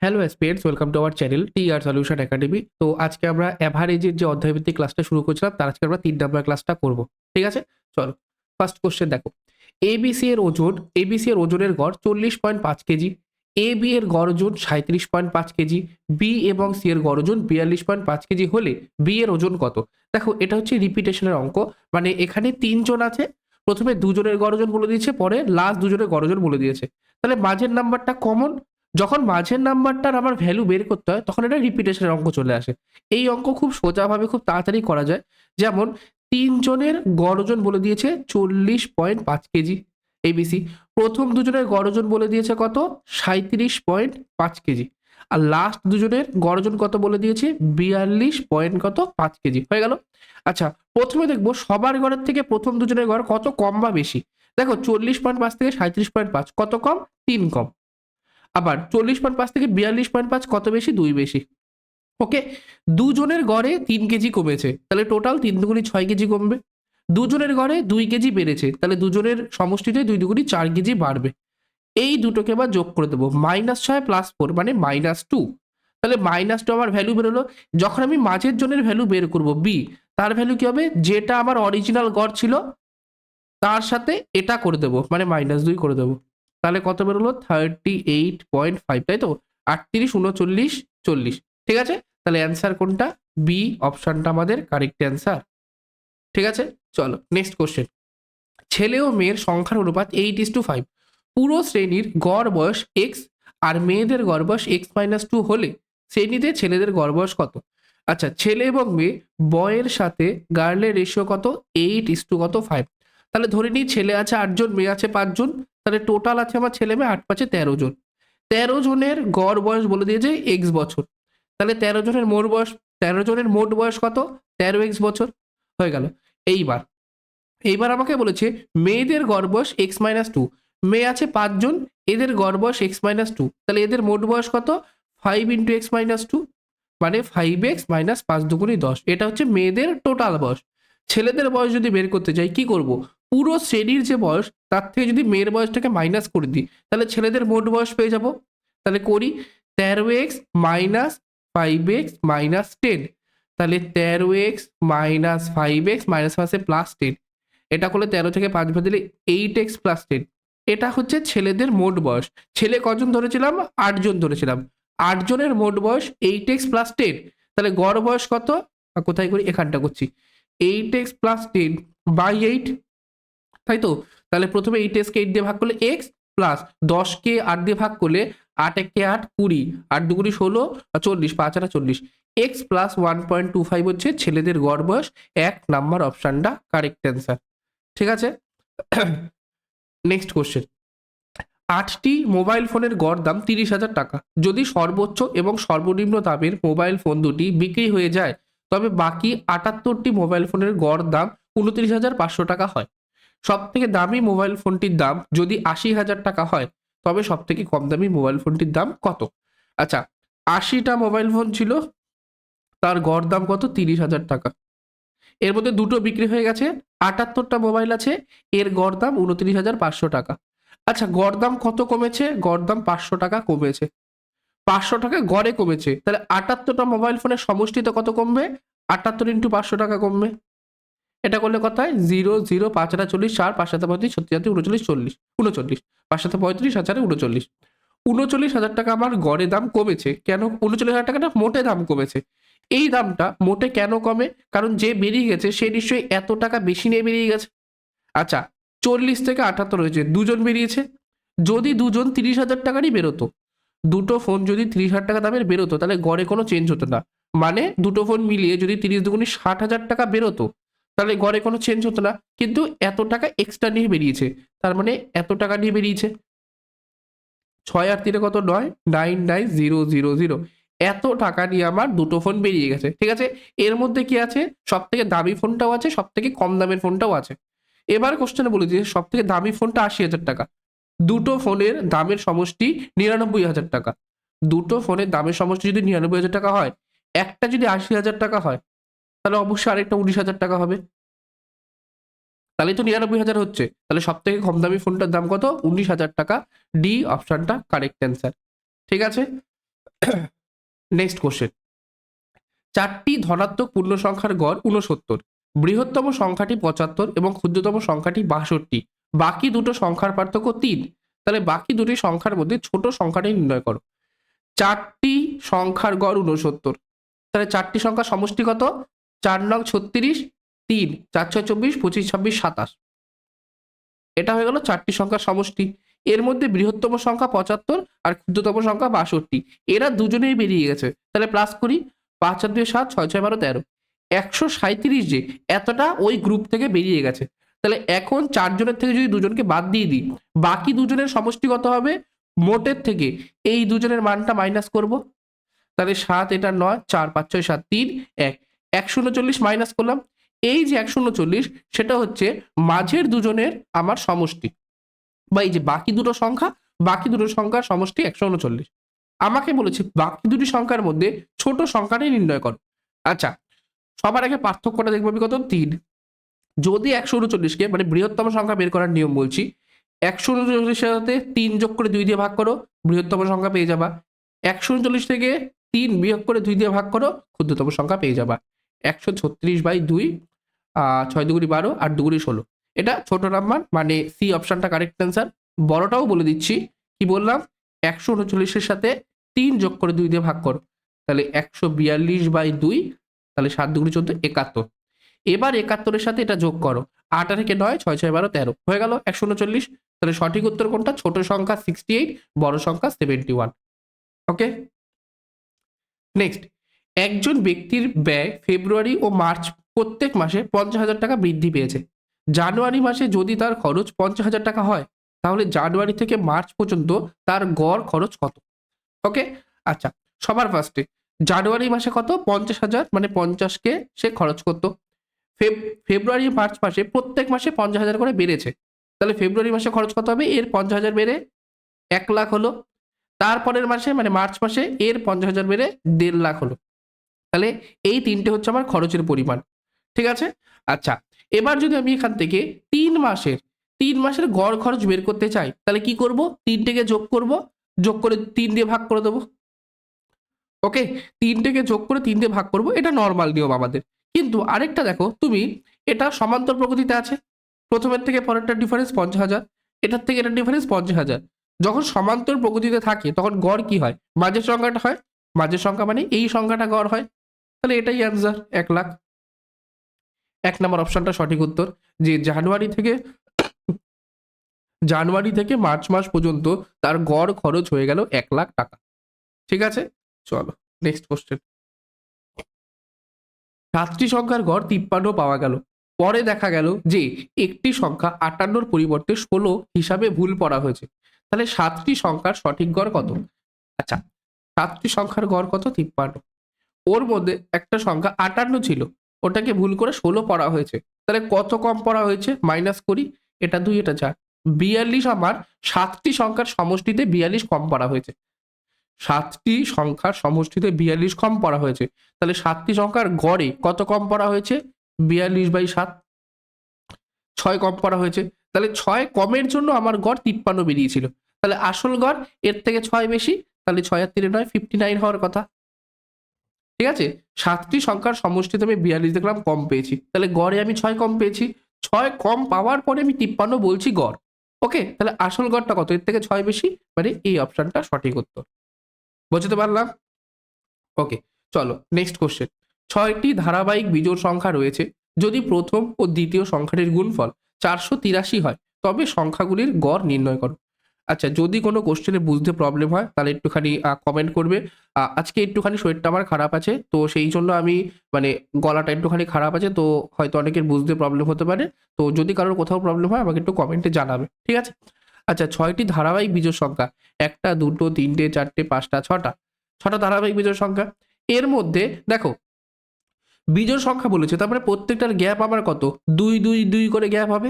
Hello aspirants, welcome to our channel T R solution academy. তো আজকে আমরা অ্যাভারেজের যে অধ্যায়ভিত্তিক ক্লাসটা শুরু করছিলাম, তার আজকে আমরা 3 নম্বর ক্লাসটা করব। ঠিক আছে, চলো। ফার্স্ট কোশ্চেন দেখো। এবিসি এর ওজনের গড় 40.5 কেজি। এ বি এর গড় ওজন 37.5 কেজি। বি এবং সি এর গড় ওজন 42.5 কেজি হলে বি এর ওজন কত? দেখো, এটা হচ্ছে রিপিটেশনের অঙ্ক। মানে এখানে তিনজন আছে, প্রথমে দুজনের গড় ওজন বলে দিয়েছে, পরে লাস্ট দুজনের গড় ওজন বলে দিয়েছে। তাহলে মাঝের নাম্বারটা কমন। যখন মাঝের নাম্বারটার আমার ভ্যালু বের করতে হয়, তখন এটা রিপিটেশনের অঙ্ক চলে আসে। এই অঙ্ক খুব সোজাভাবে খুব তাড়াতাড়ি করা যায়। যেমন তিনজনের গড় ওজন বলে দিয়েছে 40.5 কেজি এবিসি। প্রথম দুজনের গড় ওজন বলে দিয়েছে কত? 37.5 কেজি। আর লাস্ট দুজনের গড় ওজন কত বলে দিয়েছে? 42.5 কেজি। হয়ে গেল। আচ্ছা, প্রথমে দেখবো সবার গড়ের থেকে প্রথম দুজনের গড় কত কম বা বেশি। দেখো, 40.5 থেকে 37.5 কত কম? 3 কম। আবার 40.5 থেকে 42.5 কত বেশি? 2 বেশি। ওকে, দুজনের গড়ে 3 কেজি কমেছে, তাহলে টোটাল 3 দুগুণি 6 কেজি কমবে। দুজনের গড়ে 2 কেজি বেড়েছে, তাহলে দুজনের সমষ্টিতে 2 দুগুণি 4 কেজি বাড়বে। এই দুটোকে আবার যোগ করে দেবো, -6 + 4 মানে -2। তাহলে -2 আমার ভ্যালু বেরোলো। যখন আমি মাঝের জনের ভ্যালু বের করব বি, তার ভ্যালু কি হবে? যেটা আমার অরিজিনাল গড় ছিল তার সাথে এটা করে দেবো, মানে -2 করে দেবো। তাহলে কত বেরোলো? 38.5, তাই তো? 38, 39, 40। ঠিক আছে, তাহলে অ্যান্সার কোনটা? বি অপশনটা আমাদের কারেক্ট অ্যান্সার। ঠিক আছে, চলো নেক্সট কোশ্চেন। ছেলে ও মেয়ের সংখ্যার অনুপাত 8:5। পুরো শ্রেণীর গড় বয়স এক্স আর মেয়েদের গড় বয়স x-2 হলে শ্রেণীতে ছেলেদের গড় বয়স কত? আচ্ছা, ছেলে এবং মেয়ে বয়ের সাথে গার্লের রেশিও কত? 8:5। তাহলে ধরে নিই ছেলে আছে 8 জন, মেয়ে আছে 5 জন। তাহলে টোটাল আছে আমার ছেলে মেয়ে 8 × 5 = 13 জন। 13 জনের গড় বয়স বলে দিয়েছে এক্স বছর। তাহলে 13 জনের মোট বয়স কত? 13x বছর। হয়ে গেল। এইবার এইবার আমাকে বলেছে মেয়েদের গড় বয়স x-2। মেয়ে আছে 5 জন, এদের গড় বয়স x-2, তাহলে এদের মোট বয়স কত? 5 × x-2 মানে 5x - 5 দুগুণি 10। এটা হচ্ছে মেয়েদের টোটাল বয়স। ছেলেদের বয়স যদি বের করতে চাই কি করব? পুরো শ্রেণীর যে বয়স তার থেকে যদি মেয়ের বয়সটাকে মাইনাস করে দিই, তাহলে ছেলেদের মোট বয়স পেয়ে যাব। তাহলে করি 13x - 5x - 10। তাহলে 13x - 5x -5 এটা করলে 13 থেকে 5 বাদ দিলে 8x + 10। এটা হচ্ছে ছেলেদের মোট বয়স। ছেলে কজন ধরেছিলাম? 8 জন ধরেছিলাম। 8 জনের মোট বয়স 8x + 10। তাহলে গড় বয়স কত? কোথায় করি? এখানটা করছি। 8x + 10 বাই 8, তাই তো? তাহলে প্রথমে 8x কে 8 দিয়ে ভাগ করলে x, প্লাস 10 কে 8 দিয়ে ভাগ করলে 8 একে 8, 20, 8 দুগুণি 16, 40, 5 8 40। x + 1.25 হচ্ছে ছেলেদের গড় বয়স। 1 নাম্বার অপশনটা কারেক্ট অ্যান্সার। ঠিক আছে, নেক্সট কোশ্চেন। 8টি মোবাইল ফোনের গড় দাম 30,000 টাকা। যদি সর্বোচ্চ এবং সর্বনিম্ন দামের মোবাইল ফোন দুটি বিক্রি হয়ে যায়, তবে বাকি 78টি মোবাইল ফোনের গড় দাম 29,500 টাকা হয়। সব থেকে দামি মোবাইল ফোনটির দাম যদি 80,000 টাকা হয়, তবে সব থেকে কম দামি মোবাইল ফোনটির দাম কত? আচ্ছা, 80টা মোবাইল ফোন ছিল, তার গড় দাম কত? 30,000 টাকা। এর মধ্যে দুটো বিক্রি হয়ে গেছে, 78টা মোবাইল আছে, এর গড় দাম 29,500 টাকা। আচ্ছা, গড় দাম কত কমেছে? গড় দাম 500 টাকা কমেছে। 500 টাকা গড়ে কমেছে, তাহলে 78টা মোবাইল ফোনের সমষ্টিতে কত কমবে? 78 × 500 টাকা কমবে। এটা করলে কত হয়? 0 0 5 8 40, 4 5 7 35, 37 39 40, 39, 5 7 35, 7 4 39। 39,000 টাকা আমার গড়ে দাম কমেছে। কেন 39,000 টাকাটা মোটে দাম কমেছে? এই দামটা মোটে কেন কমে? কারণ যে বেরিয়ে গেছে সে নিশ্চয়ই এত টাকা বেশি নিয়ে বেরিয়ে গেছে। আচ্ছা, 40 থেকে 78 হয়েছে, দুজন বেরিয়েছে। যদি দুজন 30,000 টাকারই বেরোতো, দুটো ফোন যদি 30,000 টাকা দামের বেরোতো, তাহলে গড়ে কোনো চেঞ্জ হতো না। মানে দুটো ফোন মিলিয়ে যদি 30 দুগুণি 60,000 টাকা বেরোতো, তাহলে গড়ে কোনো চেঞ্জ হতো না। কিন্তু এত টাকা এক্সট্রা নিয়ে বেরিয়েছে, তার মানে এত টাকা নিয়ে বেরিয়েছে। 6 আর 3 কত? 9, 99000। এত টাকা নিয়ে আমার দুটো ফোন বেরিয়ে গেছে। ঠিক আছে, এর মধ্যে কি আছে? সব থেকে দামি ফোনটাও আছে, সব থেকে কম দামের ফোনটাও আছে। এবার কোশ্চেনে বলে যে সব থেকে দামি ফোনটা 80,000 টাকা। দুটো ফোনের দামের সমষ্টি 99,000 টাকা। দুটো ফোনের দামের সমষ্টি যদি 99,000 টাকা হয়, একটা যদি 80,000 টাকা হয়, তাহলে অবশ্যই আরেকটা 19,000 টাকা হবে। তাহলেই তো 99,000 হচ্ছে। তাহলে সব থেকে কম দামি ফোনটার দাম কত? 19,000 টাকা। ডি অপশনটা কারেক্ট অ্যান্সার। ঠিক আছে, নেক্সট কোশ্চেন, চারটি ধনাত্মক পূর্ণ সংখ্যার গড় 69, বৃহত্তম সংখ্যাটি 75 এবং ক্ষুদ্রতম সংখ্যাটি 62, বাকি দুটো সংখ্যার পার্থক্য 3, তাহলে বাকি দুটি সংখ্যার মধ্যে ছোট সংখ্যাটি নির্ণয় করো। চারটি সংখ্যার গড় 69, তাহলে চারটি সংখ্যার সমষ্টি কত? 4 নং 36, 3 4 6 24, 25 26 27, এটা হয়ে গেল চারটি সংখ্যার সমষ্টি। এর মধ্যে বৃহত্তম সংখ্যা 75 আর ক্ষুদ্রতম সংখ্যা 62, এরা দুজনেই বেরিয়ে গেছে, তাহলে প্লাস করি, 5 আর 2 7, 6 6 12 13, 137 যে এতটা ওই গ্রুপ থেকে বেরিয়ে গেছে। তাহলে এখন চারজনের থেকে যদি দুজনকে বাদ দিয়ে দিই, বাকি দুজনের সমষ্টি কত হবে? মোটের থেকে এই দুজনের মানটা মাইনাস করব, তাহলে 7 এটা 9, 4 5 6 7 3 1, 139 মাইনাস করলাম। এই যে 139 সেটা হচ্ছে মাঝের দুজনের আমার সমষ্টি, বা এই যে বাকি দুটো সংখ্যার সমষ্টি 139। আমাকে বলেছে বাকি দুটি সংখ্যার মধ্যে ছোট সংখ্যাটি নির্ণয় করো। আচ্ছা, সবার আগে পার্থক্যটা দেখবো আমি কত? 3। যদি 139কে মানে বৃহত্তম সংখ্যা বের করার নিয়ম বলছি, 139-এর সাথে 3 যোগ করে 2 দিয়ে ভাগ করো, বৃহত্তম সংখ্যা পেয়ে যাবা। 139 থেকে 3 বিয়োগ করে 2 দিয়ে ভাগ করো, ক্ষুদ্রতম সংখ্যা পেয়ে যাবা। 136/2, 6 দুগুণি 12 আর দুগুণি 16, এটা ছোট নাম্বার, মানে সি অপশনটা কারেক্ট অ্যান্সার। বড়টাও বলে দিচ্ছি, কি বললাম? 139-এর সাথে 3 যোগ করে 2 দিয়ে ভাগ করো, তাহলে 142/2, তাহলে 7 দুগুণি 14 71। এবার 71-এর সাথে এটা যোগ করো, 8 আর 9 6 6 12 13, হয়ে গেল 139। তাহলে সঠিক উত্তর কোনটা? ছোট সংখ্যা 68, বড় সংখ্যা 71। ওকে, নেক্সট, একজন ব্যক্তির ব্যয় ফেব্রুয়ারি ও মার্চ প্রত্যেক মাসে 50,000 টাকা বৃদ্ধি পেয়েছে। জানুয়ারি মাসে যদি তার খরচ 50,000 টাকা হয়, তাহলে জানুয়ারি থেকে মার্চ পর্যন্ত তার গড় খরচ কত? ওকে, আচ্ছা, সবার ফার্স্টে জানুয়ারি মাসে কত? 50,000, মানে 50কে সে খরচ করতো। ফেব্রুয়ারি মার্চ মাসে প্রত্যেক মাসে 50,000 করে বেড়েছে, তাহলে ফেব্রুয়ারি মাসে খরচ কত হবে? এর 50,000 বেড়ে 1 লাখ হলো। তারপরের মাসে মানে মার্চ মাসে এর 50,000 বেড়ে 1.5 লাখ হলো। তাহলে এই তিনটে হচ্ছে আমার খরচের পরিমাণ, ঠিক আছে? আচ্ছা, এবার যদি আমি এখান থেকে 3 মাসের গড় খরচ বের করতে চাই, তাহলে কি করব? 3টেকে যোগ করব, যোগ করে 3 দিয়ে ভাগ করে দেবো। ওকে, 3টেকে যোগ করে 3 দিয়ে ভাগ করব, এটা নর্মাল নিয়ম আমাদের। কিন্তু আরেকটা দেখো তুমি, এটা সমান্তর প্রগতিতে আছে, প্রথমের থেকে পরেরটার ডিফারেন্স 50,000, এটার থেকে এটার ডিফারেন্স 50,000। যখন সমান্তর প্রগতিতে থাকে তখন গড় কি হয়? মাঝের সংখ্যাটা হয়, মাঝের সংখ্যা মানে এই সংখ্যাটা গড় হয়, তাহলে এটাই অ্যান্সার, 1 লাখ। 1 নম্বর অপশনটা সঠিক উত্তর, যে জানুয়ারি থেকে মার্চ মাস পর্যন্ত তার গড় খরচ হয়ে গেল 1 লাখ টাকা। ঠিক আছে, চলো নেক্সট কোশ্চেন। 7টি সংখ্যার গড় 53 পাওয়া গেল, পরে দেখা গেল যে একটি সংখ্যা 58-র পরিবর্তে 16 হিসাবে ভুল পড়া হয়েছে, তাহলে 7টি সংখ্যার সঠিক গড় কত? আচ্ছা, 7টি সংখ্যার গড় কত? 53। ওর মধ্যে একটা সংখ্যা 58 ছিল, ওটাকে ভুল করে 16 পড়া হয়েছে, তাহলে কত কম পড়া হয়েছে? মাইনাস করি, এটা 2 এটা 4, 42 আমার 7টি সংখ্যার সমষ্টিতে 42 কম পড়া হয়েছে। 7টি সংখ্যার সমষ্টিতে 42 কম পড়া হয়েছে, তাহলে 7টি সংখ্যার গড়ে কত কম পড়া হয়েছে? 42/7, 6 কম পড়া হয়েছে, তাহলে 6 কমের জন্য আমার গড় 53 বেরিয়েছিল, তাহলে আসল গড় এর থেকে 6 বেশি, তাহলে 6 আর 3 9, 59 হওয়ার কথা। ঠিক আছে, 7টি সংখ্যার সমষ্টিতে আমি 42 দেখলাম কম পেয়েছি, তাহলে গড়ে আমি 6 কম পেয়েছি, 6 কম পাওয়ার পরে আমি 53 বলছি গড়। ওকে, তাহলে আসল গড়টা কত? এর থেকে 6 বেশি, মানে এই অপশনটা সঠিক উত্তর। বুঝতে পারলাম? ওকে, চলো নেক্সট কোশ্চেন। 6টি ধারাবাহিক বিজোড় সংখ্যা রয়েছে, যদি প্রথম ও দ্বিতীয় সংখ্যাটির গুণফল 483 হয়, তবে সংখ্যাগুলির গড় নির্ণয় করো। আচ্ছা, যদি কোনো কোশ্চেনে বুঝতে প্রবলেম হয় তাহলে একটুখানি কমেন্ট করবে। আজকে একটুখানি শরীরটা আমার খারাপ আছে, তো সেই জন্য আমি মানে গলাটা একটুখানি খারাপ আছে, তো হয়তো অনেকের বুঝতে প্রবলেম হতে পারে, তো যদি কারোর কোথাও প্রবলেম হয় আমাকে একটু কমেন্টে জানাবে, ঠিক আছে? আচ্ছা, 6টি ধারাবাহিক বিজোড় সংখ্যা, 1টা 2টো 3টে 4টে 5টা 6টা ধারাবাহিক বিজোড় সংখ্যা। এর মধ্যে দেখো বিজোড় সংখ্যা বলেছে, তারপরে প্রত্যেকটার গ্যাপ আমার কত? 2 2 2 করে গ্যাপ হবে।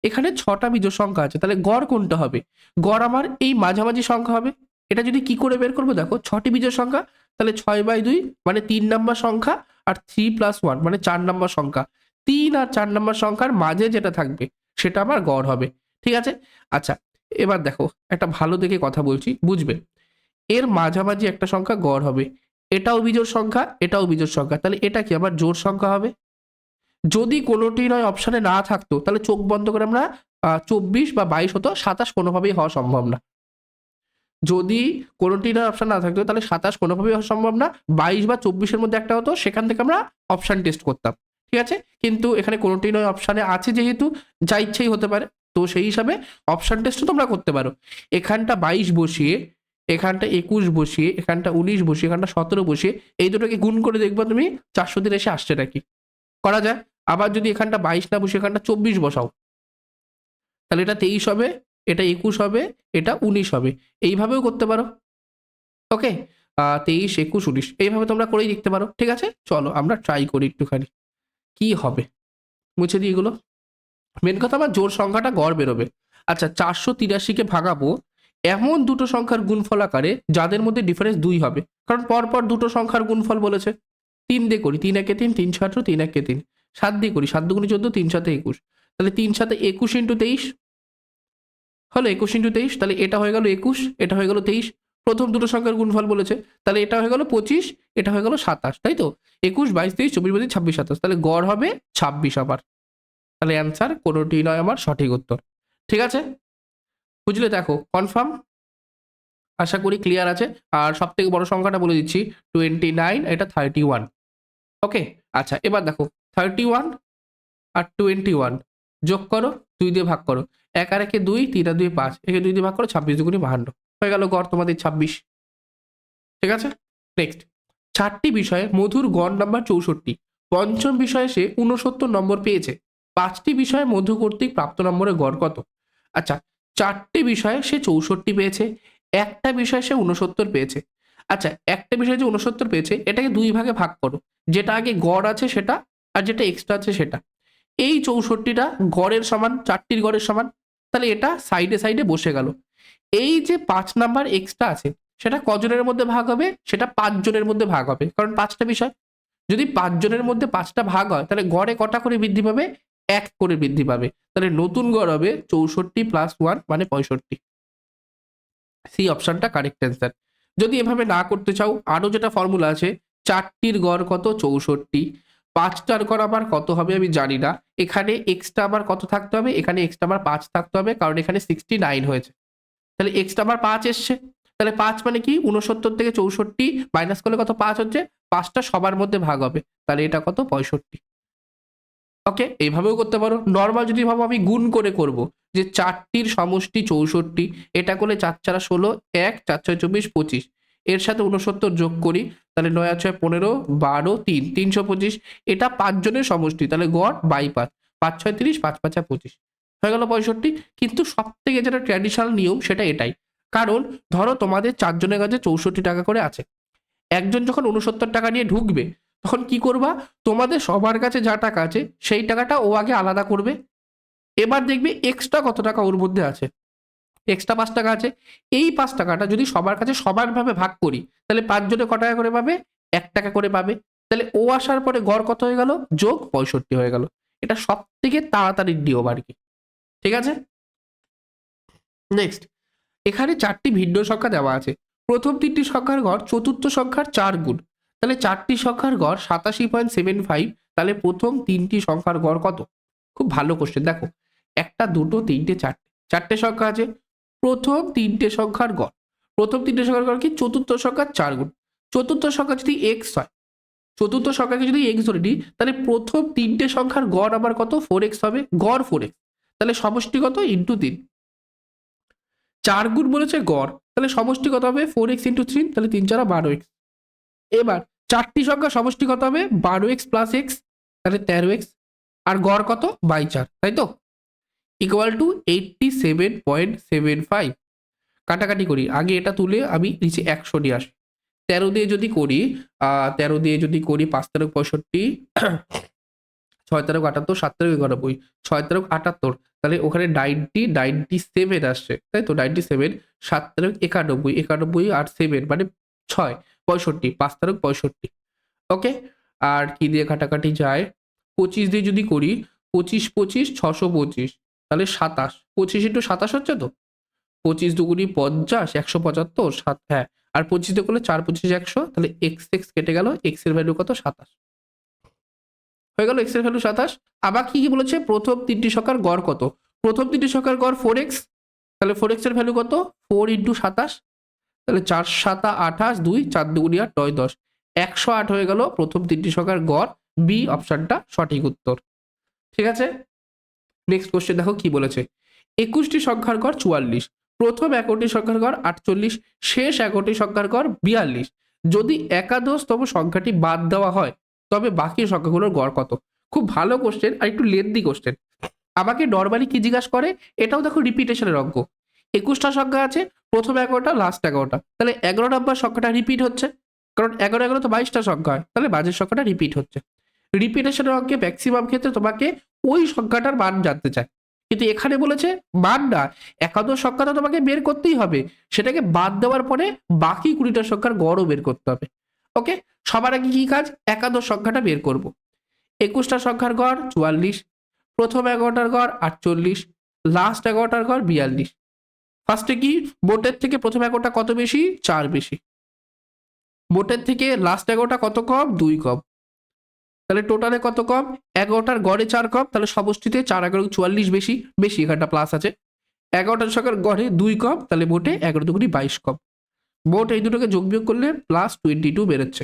এখানে 6টা বিজোড় সংখ্যা আছে, তাহলে গড় কোনটা হবে? গড় আমার এই মাঝামাঝি সংখ্যা হবে। এটা যদি কি করে বের করবো, দেখো 6টি বিজোড় সংখ্যা, তাহলে 6/2 মানে 3 নাম্বার সংখ্যা, আর 3 + 1 মানে 4 নাম্বার সংখ্যা। 3 আর 4 নাম্বার সংখ্যার মাঝে যেটা থাকবে সেটা আমার গড় হবে, ঠিক আছে? আচ্ছা, এবার দেখো একটা ভালো দেখে কথা বলছি, বুঝবে। এর মাঝামাঝি একটা সংখ্যা গড় হবে, এটাও বিজোড় সংখ্যা, এটাও বিজোড় সংখ্যা, তাহলে এটা কি আবার জোড় সংখ্যা হবে। যদি কোনোটি নয় অপশানে না থাকতো তাহলে চোখ বন্ধ করে আমরা 24 বা 22 হতো, 27 কোনোভাবেই হওয়া সম্ভব না। যদি কোনোটি নয় অপশান না থাকতো তাহলে 27 কোনোভাবেই হওয়া সম্ভব না, 22 বা 24-এর মধ্যে একটা হতো, সেখান থেকে আমরা অপশান টেস্ট করতাম, ঠিক আছে। কিন্তু এখানে কোনোটি নয় অপশানে আছে যেহেতু যা ইচ্ছেই হতে পারে, তো সেই হিসাবে অপশান টেস্টও তোমরা করতে পারো। এখানটা 22 বসিয়ে, এখানটা 21 বসিয়ে, এখানটা 19 বসিয়ে, এখানটা 17 বসিয়ে এই দুটোকে গুণ করে দেখবো তুমি 400 দিন এসে আসছে নাকি, করা যায়। আবার যদি এখানটা 22 না বসে এখানটা 24 বসাও, তাহলে এটা 23 হবে, এটা 21 হবে, এটা 19 হবে, এইভাবেও করতে পারো। ওকে, 23, 21, 19 এইভাবে তোমরা করেই দেখতে পারো, ঠিক আছে। চলো আমরা ট্রাই করি একটুখানি কি হবে, মুছে দিই এগুলো। মেন কথা আমার জোড় সংখ্যাটা গড় বেরোবে। আচ্ছা, 483-কে ভাগাবো এমন দুটো সংখ্যার গুণফল আকারে যাদের মধ্যে ডিফারেন্স 2 হবে, কারণ পরপর দুটো সংখ্যার গুণফল বলেছে। 3 দিয়ে করি, 3 একে 3, 3 6 18, 3 একে 3। 7 দিয়ে করি, 7 দুগুণে 14, 3 7 21, তাহলে 3 7 21 ইন্টু 23 হলো 21 ইন্টু 23, তাহলে এটা হয়ে গেল 21, এটা হয়ে গেল 23। প্রথম দুটো সংখ্যার গুণফল বলেছে, তাহলে এটা হয়ে গেল 25, এটা হয়ে গেল 27, তাই তো। 21 22 23 24 25 26 27, তাহলে গড় হবে 26 আবার। তাহলে অ্যান্সার কোনোটি নয় আমার সঠিক উত্তর, ঠিক আছে। বুঝলে, দেখো কনফার্ম, আশা করি ক্লিয়ার আছে। আর সব থেকে বড় সংখ্যাটা বলে দিচ্ছি, 29, এটা 31। ওকে, আচ্ছা এবার দেখো 31 আর 21 যোগ করো, 2 দিয়ে ভাগ করো, 1 আর 1 2, 3 আর 2 5, একে 2 দিয়ে ভাগ করো, 26 দুগুণে 52 হয়ে গেল গড় তোমাদের 26, ঠিক আছে। নেক্সট, 4টি বিষয়ে মধুর গড় নাম্বার 64, পঞ্চম বিষয়ে সে 69 নম্বর পেয়েছে, 5টি বিষয়ে মধু কর্তৃক প্রাপ্ত নম্বরের গড় কত। আচ্ছা, 4টি বিষয়ে সে 64 পেয়েছে, একটা বিষয়ে সে 69 পেয়েছে। আচ্ছা, একটা বিষয়ে যে 69 পেয়েছে এটাকে 2 ভাগে ভাগ করো, যেটা আগে গড় আছে সেটা আর যেটা এক্সট্রা আছে সেটা। এই 64টা গড়ের সমান, 4টির গড়ের সমান, তাহলে এটা সাইডে সাইডে বসে গেল। এই যে 5 নাম্বার এক্সট্রা আছে সেটা কজনের মধ্যে ভাগ হবে, সেটা 5 জনের মধ্যে ভাগ হবে, কারণ 5টা বিষয়। যদি 5 জনের মধ্যে 5টা ভাগ হয় তাহলে গড়ে কটা করে বৃদ্ধি পাবে, 1 করে বৃদ্ধি পাবে, তাহলে নতুন গড় হবে 64 + 1 মানে 65। সি অপশনটা কারেক্ট অ্যান্সার। যদি এভাবে না করতে চাও, আরো যেটা ফর্মুলা আছে, 4টির গড় কত 64, 5টার গড় আবার কত হবে আমি জানি না, এখানে এক্সট্রা আবার কত থাকতে হবে, এখানে এক্সট্রা আবার 5 থাকতে হবে, কারণ এখানে 69 হয়েছে, তাহলে এক্সট্রা আবার 5 এসছে, তাহলে 5 মানে কি 69 থেকে 64 মাইনাস করলে কত 5 হচ্ছে, 5টা সবার মধ্যে ভাগ হবে, তাহলে এটা কত 65। ওকে, এইভাবেও করতে পারো। নর্মাল যদি ভাবো আমি গুণ করে করব, যে 4টির সমষ্টি 64, এটা করলে 4 4 16, 1 4 6 24 25, এর সাথে 69 যোগ করি, তাহলে 9 আর 6 15 12 3 325, এটা 5 জনের সমষ্টি, তাহলে গড় বাই 5, 5 6 30, 5 5 25 হয়ে গেল 65। কিন্তু সব থেকে যেটা ট্র্যাডিশনাল নিয়ম সেটা এটাই, কারণ ধরো তোমাদের 4 জনের কাছে 64 টাকা করে আছে, একজন যখন 69 টাকা নিয়ে ঢুকবে তখন কি করবা, তোমাদের সবার কাছে যা টাকা আছে সেই টাকাটা ও আগে আলাদা করবে, এবার দেখবে এক্সট্রা কত টাকা ওর মধ্যে আছে, এক্সট্রা 5 টাকা আছে, এই 5 টাকাটা যদি সবার কাছে সমানভাবে ভাগ করি তাহলে 5 জনে ক টাকা করে পাবে, 1 টাকা করে পাবে, তাহলে ও আসার পরে গড় কত হয়ে গেল, যোগ 65 হয়ে গেল। এটা সব থেকে তাড়াতাড়ি নিয়ম আর কি, ঠিক আছে। নেক্সট, এখানে 4টি ভিন্ন সংখ্যা দেওয়া আছে, প্রথম 3টি সংখ্যার গড় চতুর্থ সংখ্যার 4 গুণ, তাহলে 4টি সংখ্যার গড় 87.75, তাহলে প্রথম 3টি সংখ্যার গড় কত। খুব ভালো কোশ্চেন, দেখো 1 2 3 4, 4টে সংখ্যা আছে, প্রথম 3টে সংখ্যার গড়, প্রথম 3টে সংখ্যার গড় কি চতুর্থ সংখ্যার 4 গুণ, চতুর্থ সংখ্যা যদি এক্স হয়, চতুর্থ সংখ্যাকে যদি এক্স ধরে নিই তাহলে প্রথম 3টে সংখ্যার গড় আবার কত 4x হবে, গড় 4x, তাহলে সমষ্টি কত ইন্টু 3, 4 গুণ বলেছে গড়, তাহলে সমষ্টি কত হবে 4x ইন্টু 3, তাহলে 3 4 12x। এবার 4টি সংখ্যা সমষ্টি কত হবে 12x + x, তাহলে 13x, আর গড় কত বাই 4, তাই তো, ইকুয়াল টু 87.75। কাটাকাটি করি, আগে এটা তুলে আমি নিচে 100 নিয়ে আসি, 13 দিয়ে যদি করি 13 দিয়ে যদি করি 5 13 65, 6 13 78, 7 13 91, 6 13 78, তাহলে ওখানে 97 আসছে, তাই তো 97, 7 13 91, 91 আর 7 মানে 6 65, 5 13 65। ওকে, আর কি দিয়ে কাটাকাটি যায়, 25 দিয়ে যদি করি 25 25 625, তাহলে 27, 25 ইন্টু 27 হচ্ছে তো, 25 দুগুণি 50, 175, 7, হ্যাঁ, আর 25 দিয়ে করলে 4 25 100, তাহলে এক্স এক্স কেটে গেল, এক্স এর ভ্যালু কত 27 হয়ে গেল, এক্স এর ভ্যালু 27। আবার কি বলেছে প্রথম তিনটি সংখ্যার গড় কত, প্রথম তিনটি সংখ্যার গড় 4x, তাহলে 4x এর ভ্যালু কত 4 ইন্টু 27, তাহলে 4 7 28 2 4 2 8 9 10 108 হয়ে গেল প্রথম তিনটি সংখ্যার গড়। বি অপশনটা সঠিক উত্তর। ঠিক আছে, নেক্সট কোশ্চেন দেখো কি বলেছে। 21টি সংখ্যার গড় 44, প্রথম 11টি সংখ্যার গড় 48, শেষ 11টি সংখ্যার গড় 42। যদি একাদশতম সংখ্যাটি বাদ দেওয়া হয় তবে বাকি সংখ্যাগুলোর গড় কত। খুব ভালো কোশ্চেন আর একটু লেন্দি কোশ্চেন। আমাকে নর্মালি কি জিজ্ঞাসা করে, এটাও দেখো রিপিটেশনের অঙ্ক। 21টা সংখ্যা আছে, প্রথম 11টা লাস্ট 11টা, তাহলে 11 নম্বর সংখ্যাটা রিপিট হচ্ছে, কারণ 11 11 তো 22টা সংখ্যা হয়, তাহলে বাজের সংখ্যাটা রিপিট হচ্ছে। রিপিটেশনের অঙ্কে ম্যাক্সিমাম ক্ষেত্রে তোমাকে ওই সংখ্যাটার মান জানতে চায়, কিন্তু এখানে বলেছে মান না, একাদশ সংখ্যাটা তোমাকে বের করতেই হবে, সেটাকে বাদ দেওয়ার পরে বাকি 20টা সংখ্যার গড়ও বের করতে হবে। ওকে, সবার আগে কি কাজ, একাদশ সংখ্যাটা বের করব। 21টা সংখ্যার গড় 44, প্রথম 11টার গড় 48, লাস্ট 11টার গড় 42। ফার্স্টে কি, মোটের থেকে প্রথম 11টা কত বেশি, 4 বেশি, মোটের থেকে লাস্ট 11টা কত কম, 2 কম, তাহলে টোটালে কত কম, 11টার গড়ে 4 কম, তাহলে সমষ্টিতে 4 11 44 বেশি, বেশি এখানটা প্লাস আছে, 11টার সংখ্যার গড়ে 2 কম, তাহলে মোটে 11 দুগুণি 22 কম, মোট এই দুটোকে যোগ বিয়োগ করলে প্লাস 22 বেরোচ্ছে।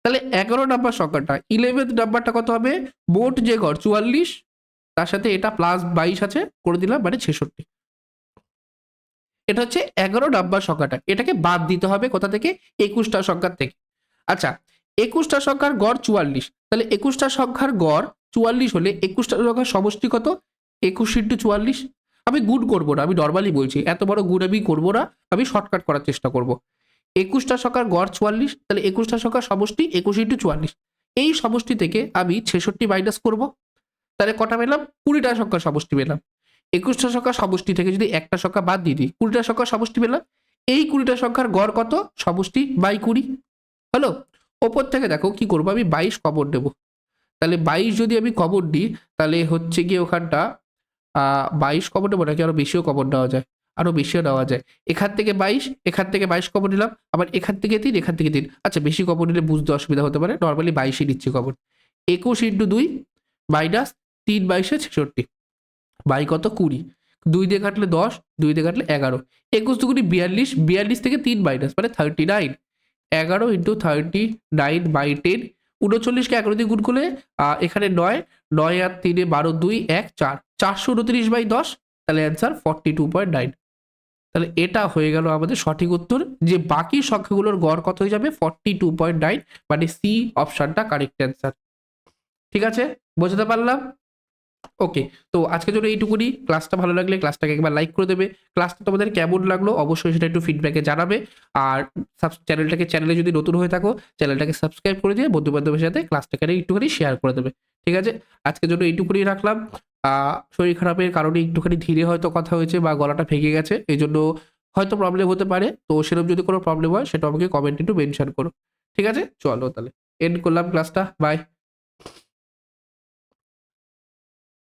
তাহলে 11 নাম্বার সংখ্যাটা 11th নাম্বারটা কত হবে, মোট যে গড় 44, তার সাথে এটা প্লাস 22 আছে করে দিলাম, মানে 66। এটা হচ্ছে 11 নাম্বার সংখ্যাটা, এটাকে বাদ দিতে হবে কোথা থেকে, 21টা সংখ্যার থেকে। আচ্ছা, 21টা সংখ্যার গড় 44, তাহলে 21টা সংখ্যার গড় 44 হলে 21টা সংখ্যার সমষ্টি কত, 21 ইন্টু 44। আমি গুণ করবো না, আমি নর্মালি বলছি, এত বড় গুণ আমি করবো না, আমি শর্টকাট করার চেষ্টা করব। 21টা সংখ্যার গড় 44, তাহলে 21টা সংখ্যার সমষ্টি 21 ইন্টু 44, এই সমষ্টি থেকে আমি 66 মাইনাস করব, তাহলে কটা পেলাম, 20টা সংখ্যার সমষ্টি পেলাম। 21টা সংখ্যার সমষ্টি থেকে যদি একটা সংখ্যা বাদ দিয়ে দিই, 20টা সংখ্যার সমষ্টি পেলাম। এই 20টা সংখ্যার গড় কত, সমষ্টি বাই 20 হলো। ওপর থেকে দেখো কি করবো, আমি 22 কমন নেব, তাহলে 22 যদি আমি কমন নিই, তাহলে হচ্ছে গিয়ে ওখানটা 22 কমন নেবো, নাকি আরো বেশিও কমন নেওয়া যায়, আরো বেশিও নেওয়া যায়। এখান থেকে 22, এখান থেকে 22 কমন নিলাম, আবার এখান থেকে 3, এখান থেকে 3। আচ্ছা, বেশি কমন নিলে বুঝতে অসুবিধা হতে পারে, নর্মালি 22ই নিচ্ছি কমন। 21 ইন্টু 2 মাইনাস 3 22 66, বাই কত 20, 2 দিয়ে কাটলে 10, 2 দিয়ে কাটলে 11, 21 দুগুণি 42, 42 থেকে 3 মাইনাস মানে 39, 11 ইন্টু 39 বাই 10, 39কে 11 দিয়ে গুণ করলে এখানে 9, 9 আর 3 12 2 1 4, 429 বাই 10, তাহলে অ্যান্সার 42.9। তাহলে এটা হয়ে গেল আমাদের সঠিক উত্তর, যে বাকি সংখ্যাগুলোর গড় কত হয়ে যাবে 42.9, মানে সি অপশনটা কারেক্ট অ্যান্সার। ঠিক আছে, বোঝাতে পারলাম? ওকে, তো আজকের জন্য এইটুকুনি। ক্লাসটা ভালো লাগলে ক্লাসটাকে একবার লাইক করে দেবে। ক্লাসটা তোমাদের কেমন লাগলো অবশ্যই সেটা একটু ফিডব্যাকে জানাবে। আর চ্যানেলে যদি নতুন হয়ে থাকো, চ্যানেলটাকে সাবস্ক্রাইব করে দিয়ে বন্ধু বান্ধবের সাথে ক্লাসটাকে একটুখানি শেয়ার করে দেবে। ঠিক আছে, আজকের জন্য এইটুকুনি রাখলাম। শরীর খারাপের কারণে একটুখানি ধীরে হয়তো কথা হয়েছে বা গলাটা ভেঙে গেছে, এই জন্য হয়তো প্রবলেম হতে পারে। তো সেরকম যদি কোনো প্রবলেম হয় সেটা আমাকে কমেন্টে একটু মেনশন করো। ঠিক আছে, চলো তাহলে এন্ড করলাম ক্লাসটা, বাই।